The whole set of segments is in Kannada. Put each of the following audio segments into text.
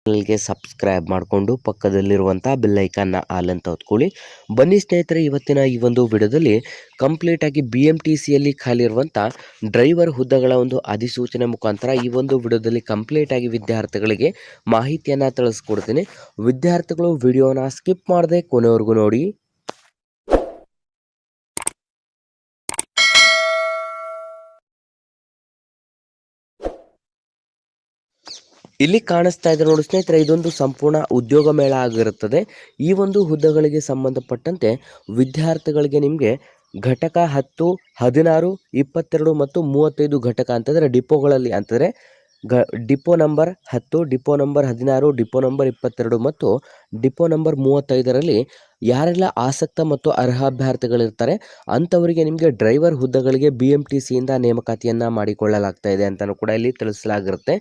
ಚಾನಲ್ಗೆ ಸಬ್ಸ್ಕ್ರೈಬ್ ಮಾಡಿಕೊಂಡು ಪಕ್ಕದಲ್ಲಿರುವಂಥ ಬೆಲ್ ಐಕಾನ್ನ ಆಲ್ ಅಂತ ಹೊತ್ಕೊಳ್ಳಿ. ಬನ್ನಿ ಸ್ನೇಹಿತರೆ, ಇವತ್ತಿನ ಈ ಒಂದು ವಿಡಿಯೋದಲ್ಲಿ ಕಂಪ್ಲೀಟ್ ಆಗಿ BMTCಯಲ್ಲಿ ಖಾಲಿ ಇರುವಂಥ ಡ್ರೈವರ್ ಹುದ್ದೆಗಳ ಒಂದು ಅಧಿಸೂಚನೆ ಮುಖಾಂತರ ಈ ಒಂದು ವಿಡಿಯೋದಲ್ಲಿ ಕಂಪ್ಲೀಟ್ ಆಗಿ ವಿದ್ಯಾರ್ಥಿಗಳಿಗೆ ಮಾಹಿತಿಯನ್ನು ತಿಳಿಸ್ಕೊಡ್ತೀನಿ. ವಿದ್ಯಾರ್ಥಿಗಳು ವಿಡಿಯೋನ ಸ್ಕಿಪ್ ಮಾಡದೆ ಕೊನೆವರೆಗೂ ನೋಡಿ. ಇಲ್ಲಿ ಕಾಣಿಸ್ತಾ ಇದೆ ನೋಡಿ ಸ್ನೇಹಿತರೆ, ಇದೊಂದು ಸಂಪೂರ್ಣ ಉದ್ಯೋಗ ಮೇಳ ಆಗಿರುತ್ತದೆ. ಈ ಒಂದು ಹುದ್ದೆಗಳಿಗೆ ಸಂಬಂಧಪಟ್ಟಂತೆ ವಿದ್ಯಾರ್ಥಿಗಳಿಗೆ ನಿಮಗೆ ಘಟಕ 10, 16, 22 ಮತ್ತು 35 ಘಟಕ ಅಂತಂದರೆ ಡಿಪೋಗಳಲ್ಲಿ ಅಂತಂದರೆ depot number 10, depot number 16, depot number 22 ಮತ್ತು ಡಿಪೋ ನಂಬರ್ 35ರಲ್ಲಿ ಯಾರೆಲ್ಲ ಆಸಕ್ತ ಮತ್ತು ಅರ್ಹ ಅಭ್ಯರ್ಥಿಗಳಿರ್ತಾರೆ ಅಂಥವರಿಗೆ ನಿಮಗೆ ಡ್ರೈವರ್ ಹುದ್ದೆಗಳಿಗೆ BMTCಯಿಂದ ನೇಮಕಾತಿಯನ್ನು ಮಾಡಿಕೊಳ್ಳಲಾಗ್ತಾ ಇದೆ ಅಂತಲೂ ಕೂಡ ಇಲ್ಲಿ ತಿಳಿಸಲಾಗಿರುತ್ತೆ.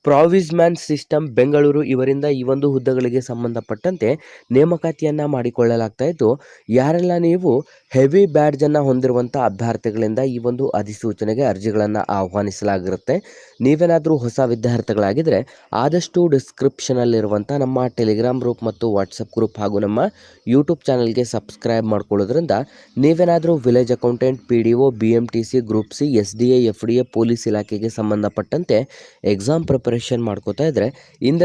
ಪ್ರಾವಿಸ್ಮ್ಯಾನ್ ಸಿಸ್ಟಮ್ ಬೆಂಗಳೂರು ಇವರಿಂದ ಈ ಒಂದು ಹುದ್ದೆಗಳಿಗೆ ಸಂಬಂಧಪಟ್ಟಂತೆ ನೇಮಕಾತಿಯನ್ನು ಮಾಡಿಕೊಳ್ಳಲಾಗ್ತಾ ಇದ್ದು, ಯಾರೆಲ್ಲ ನೀವು ಹೆವಿ ಬ್ಯಾಡ್ಜನ್ನು ಹೊಂದಿರುವಂಥ ಅಭ್ಯರ್ಥಿಗಳಿಂದ ಈ ಒಂದು ಅಧಿಸೂಚನೆಗೆ ಅರ್ಜಿಗಳನ್ನು ಆಹ್ವಾನಿಸಲಾಗಿರುತ್ತೆ. ನೀವೇನಾದರೂ ಹೊಸ ವಿದ್ಯಾರ್ಥಿಗಳಾಗಿದ್ದರೆ ಆದಷ್ಟು ಡಿಸ್ಕ್ರಿಪ್ಷನಲ್ಲಿರುವಂಥ ನಮ್ಮ ಟೆಲಿಗ್ರಾಮ್ ಗ್ರೂಪ್ ಮತ್ತು ವಾಟ್ಸಪ್ ಗ್ರೂಪ್ ಹಾಗೂ ನಮ್ಮ ಯೂಟ್ಯೂಬ್ ಚಾನಲ್ಗೆ ಸಬ್ಸ್ಕ್ರೈಬ್ ಮಾಡ್ಕೊಳ್ಳೋದ್ರಿಂದ ನೀವೇನಾದರೂ village accountant, PDO, BMTC, group C, SDA, FDA, police ಇಲಾಖೆಗೆ ಸಂಬಂಧಪಟ್ಟಂತೆ ಎಕ್ಸಾಮ್ ಪ್ರಿಪರೇಷನ್ ಮಾಡ್ಕೋತಾ ಇದ್ದರೆ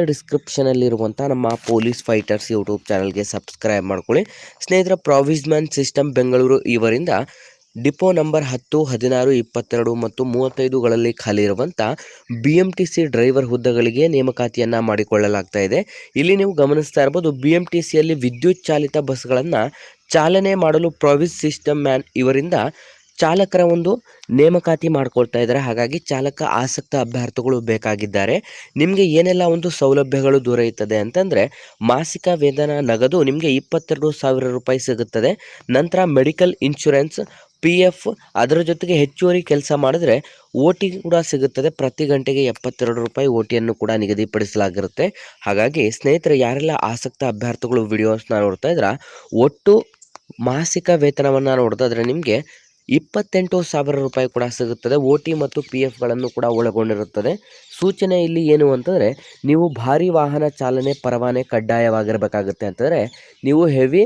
ಡಿಸ್ಕ್ರಿಪ್ಷನಲ್ಲಿರುವಂಥ ನಮ್ಮ ಪೊಲೀಸ್ ಫೈಟರ್ಸ್ ಯೂಟ್ಯೂಬ್ ಚಾನಲ್ಗೆ ಸಬ್ಸ್ಕ್ರೈಬ್ ಮಾಡ್ಕೊಳ್ಳಿ. ಸ್ನೇಹಿತರ, ಪ್ರಾವಿಸ್ಮ್ಯಾನ್ ಸಿಸ್ಟಮ್ ಬೆಂಗಳೂರು ಇವರಿಂದ ಡಿಪೋ ನಂಬರ್ 10, 16, 22 ಮತ್ತು 35ಗಳಲ್ಲಿ ಖಾಲಿ ಇರುವಂಥ BMTC ಡ್ರೈವರ್ ಹುದ್ದೆಗಳಿಗೆ ನೇಮಕಾತಿಯನ್ನು ಮಾಡಿಕೊಳ್ಳಲಾಗ್ತಾ ಇದೆ. ಇಲ್ಲಿ ನೀವು ಗಮನಿಸ್ತಾ ಇರ್ಬೋದು, BMTCಯಲ್ಲಿ ವಿದ್ಯುತ್ ಚಾಲಿತ ಬಸ್ಗಳನ್ನು ಚಾಲನೆ ಮಾಡಲು ಪ್ರಾವಿಸ್ ಸಿಸ್ಟಮ್ ಮ್ಯಾನ್ ಇವರಿಂದ ಚಾಲಕರ ಒಂದು ನೇಮಕಾತಿ ಮಾಡ್ಕೊಳ್ತಾ ಇದ್ದಾರೆ. ಹಾಗಾಗಿ ಚಾಲಕ ಆಸಕ್ತ ಅಭ್ಯರ್ಥಿಗಳು ಬೇಕಾಗಿದ್ದಾರೆ. ನಿಮಗೆ ಏನೆಲ್ಲ ಒಂದು ಸೌಲಭ್ಯಗಳು ದೊರೆಯುತ್ತದೆ ಅಂತಂದರೆ, ಮಾಸಿಕ ವೇತನ ನಗದು ನಿಮಗೆ 22,000 ರೂಪಾಯಿ ಸಿಗುತ್ತದೆ. ನಂತರ ಮೆಡಿಕಲ್ ಇನ್ಶೂರೆನ್ಸ್, PF, ಅದರ ಜೊತೆಗೆ ಹೆಚ್ಚುವರಿ ಕೆಲಸ ಮಾಡಿದ್ರೆ OT ಕೂಡ ಸಿಗುತ್ತದೆ. ಪ್ರತಿ ಗಂಟೆಗೆ 72 ರೂಪಾಯಿ OTಯನ್ನು ಕೂಡ ನಿಗದಿಪಡಿಸಲಾಗಿರುತ್ತೆ. ಹಾಗಾಗಿ ಸ್ನೇಹಿತರೆ, ಯಾರೆಲ್ಲ ಆಸಕ್ತ ಅಭ್ಯರ್ಥಿಗಳು ವಿಡಿಯೋಸ್ನ ನೋಡ್ತಾ ಇದ್ರೆ ಒಟ್ಟು ಮಾಸಿಕ ವೇತನವನ್ನು ನೋಡ್ತಾಯಿದ್ರೆ ನಿಮಗೆ 28,000 ರೂಪಾಯಿ ಕೂಡ ಸಿಗುತ್ತದೆ. OT ಮತ್ತು PFಗಳನ್ನು ಕೂಡ ಒಳಗೊಂಡಿರುತ್ತದೆ. ಸೂಚನೆ ಇಲ್ಲಿ ಏನು ಅಂತಂದರೆ, ನೀವು ಭಾರಿ ವಾಹನ ಚಾಲನೆ ಪರವಾನೆ ಕಡ್ಡಾಯವಾಗಿರಬೇಕಾಗುತ್ತೆ ಅಂತಂದರೆ ನೀವು ಹೆವಿ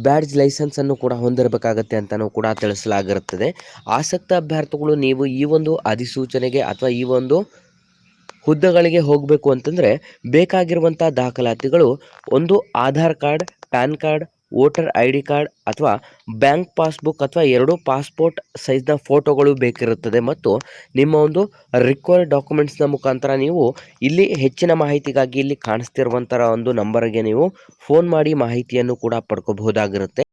ಬ್ಯಾಡ್ಜ್ ಲೈಸೆನ್ಸನ್ನು ಕೂಡ ಹೊಂದಿರಬೇಕಾಗತ್ತೆ ಅಂತಲೂ ಕೂಡ ತಿಳಿಸಲಾಗಿರುತ್ತದೆ. ಆಸಕ್ತ ಅಭ್ಯರ್ಥಿಗಳು ನೀವು ಈ ಒಂದು ಅಧಿಸೂಚನೆಗೆ ಅಥವಾ ಈ ಒಂದು ಹುದ್ದೆಗಳಿಗೆ ಹೋಗಬೇಕು ಅಂತಂದರೆ ಬೇಕಾಗಿರುವಂಥ ದಾಖಲಾತಿಗಳು ಒಂದು Aadhaar card, PAN card, voter ID card ಅಥವಾ ಬ್ಯಾಂಕ್ ಪಾಸ್ಬುಕ್ ಅಥವಾ 2 ಪಾಸ್ಪೋರ್ಟ್ ಸೈಜ್ನ ಫೋಟೋಗಳು ಬೇಕಿರುತ್ತದೆ. ಮತ್ತು ನಿಮ್ಮ ಒಂದು ರಿಕ್ವೈರ್ಡ್ ಡಾಕ್ಯುಮೆಂಟ್ಸ್ನ ಮುಖಾಂತರ ನೀವು ಇಲ್ಲಿ ಹೆಚ್ಚಿನ ಮಾಹಿತಿಗಾಗಿ ಇಲ್ಲಿ ಕಾಣಿಸ್ತಿರುವಂಥ ಒಂದು ನಂಬರ್ಗೆ ನೀವು ಫೋನ್ ಮಾಡಿ ಮಾಹಿತಿಯನ್ನು ಕೂಡ ಪಡ್ಕೋಬಹುದಾಗಿರುತ್ತೆ.